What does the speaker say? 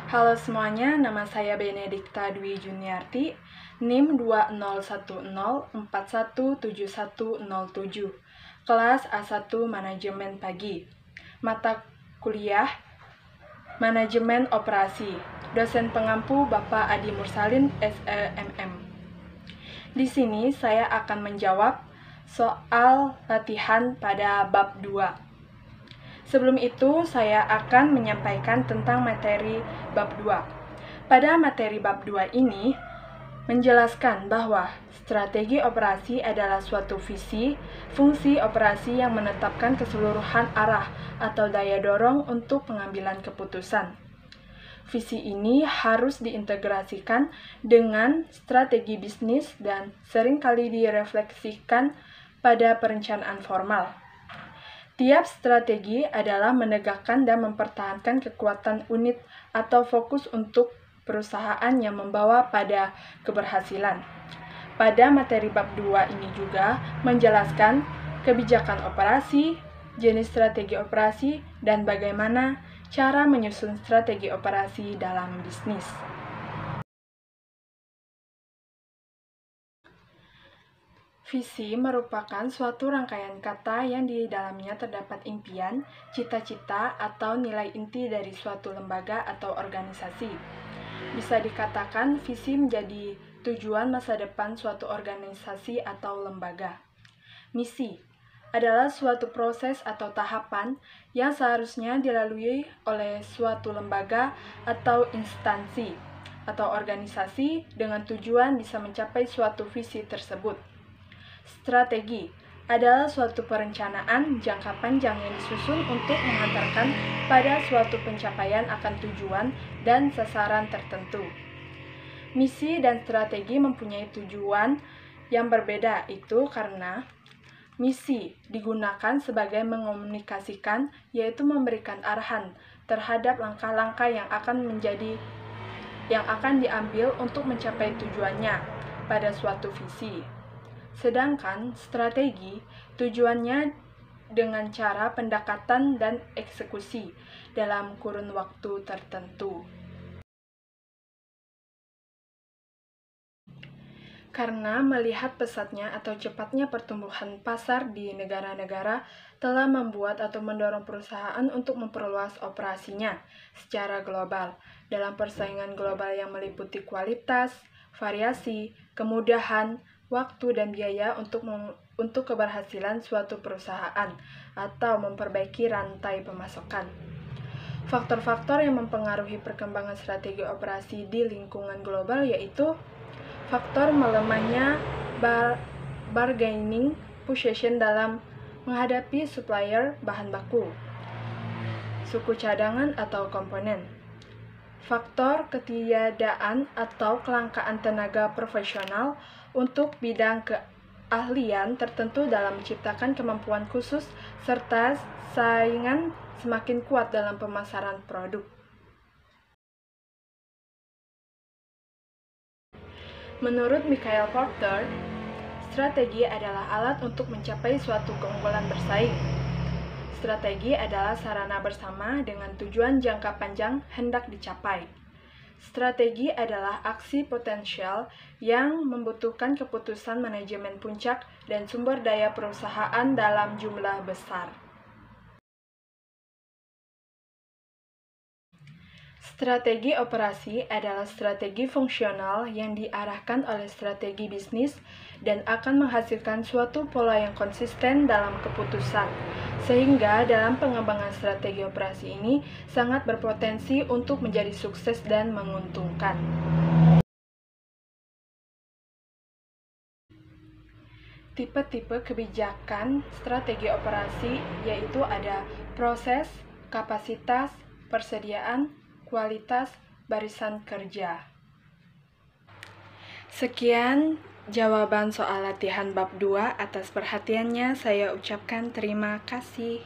Halo semuanya, nama saya Benedikta Dwi Juniarti, NIM 2010417107, kelas A1 Manajemen Pagi. Mata kuliah Manajemen Operasi. Dosen pengampu Bapak Adi Mursalin, SEMM. Di sini saya akan menjawab soal latihan pada bab 2. Sebelum itu, saya akan menyampaikan tentang materi bab 2. Pada materi bab 2 ini, menjelaskan bahwa strategi operasi adalah suatu visi, fungsi operasi yang menetapkan keseluruhan arah atau daya dorong untuk pengambilan keputusan. Visi ini harus diintegrasikan dengan strategi bisnis dan seringkali direfleksikan pada perencanaan formal. Tiap strategi adalah menegakkan dan mempertahankan kekuatan unit atau fokus untuk perusahaan yang membawa pada keberhasilan. Pada materi bab 2 ini juga menjelaskan kebijakan operasi, jenis strategi operasi, dan bagaimana cara menyusun strategi operasi dalam bisnis. Visi merupakan suatu rangkaian kata yang di dalamnya terdapat impian, cita-cita, atau nilai inti dari suatu lembaga atau organisasi. Bisa dikatakan visi menjadi tujuan masa depan suatu organisasi atau lembaga. Misi adalah suatu proses atau tahapan yang seharusnya dilalui oleh suatu lembaga atau instansi atau organisasi dengan tujuan bisa mencapai suatu visi tersebut. Strategi adalah suatu perencanaan jangka panjang yang disusun untuk menghantarkan pada suatu pencapaian akan tujuan dan sasaran tertentu. Misi dan strategi mempunyai tujuan yang berbeda itu karena misi digunakan sebagai mengomunikasikan, yaitu memberikan arahan terhadap langkah-langkah yang akan diambil untuk mencapai tujuannya pada suatu visi. Sedangkan strategi tujuannya dengan cara pendekatan dan eksekusi dalam kurun waktu tertentu. Karena melihat pesatnya atau cepatnya pertumbuhan pasar di negara-negara telah membuat atau mendorong perusahaan untuk memperluas operasinya secara global dalam persaingan global yang meliputi kualitas, variasi, kemudahan, waktu, dan biaya untuk keberhasilan suatu perusahaan atau memperbaiki rantai pemasaran. Faktor-faktor yang mempengaruhi perkembangan strategi operasi di lingkungan global yaitu faktor melemahnya bargaining position dalam menghadapi supplier bahan baku, suku cadangan atau komponen, faktor ketiadaan atau kelangkaan tenaga profesional untuk bidang keahlian tertentu dalam menciptakan kemampuan khusus, serta saingan semakin kuat dalam pemasaran produk. Menurut Michael Porter, strategi adalah alat untuk mencapai suatu keunggulan bersaing. Strategi adalah sarana bersama dengan tujuan jangka panjang hendak dicapai. Strategi adalah aksi potensial yang membutuhkan keputusan manajemen puncak dan sumber daya perusahaan dalam jumlah besar. Strategi operasi adalah strategi fungsional yang diarahkan oleh strategi bisnis dan akan menghasilkan suatu pola yang konsisten dalam keputusan, sehingga dalam pengembangan strategi operasi ini sangat berpotensi untuk menjadi sukses dan menguntungkan. Tipe-tipe kebijakan strategi operasi yaitu ada proses, kapasitas, persediaan, kualitas, barisan kerja. Sekian jawaban soal latihan bab 2. Atas perhatiannya saya ucapkan terima kasih.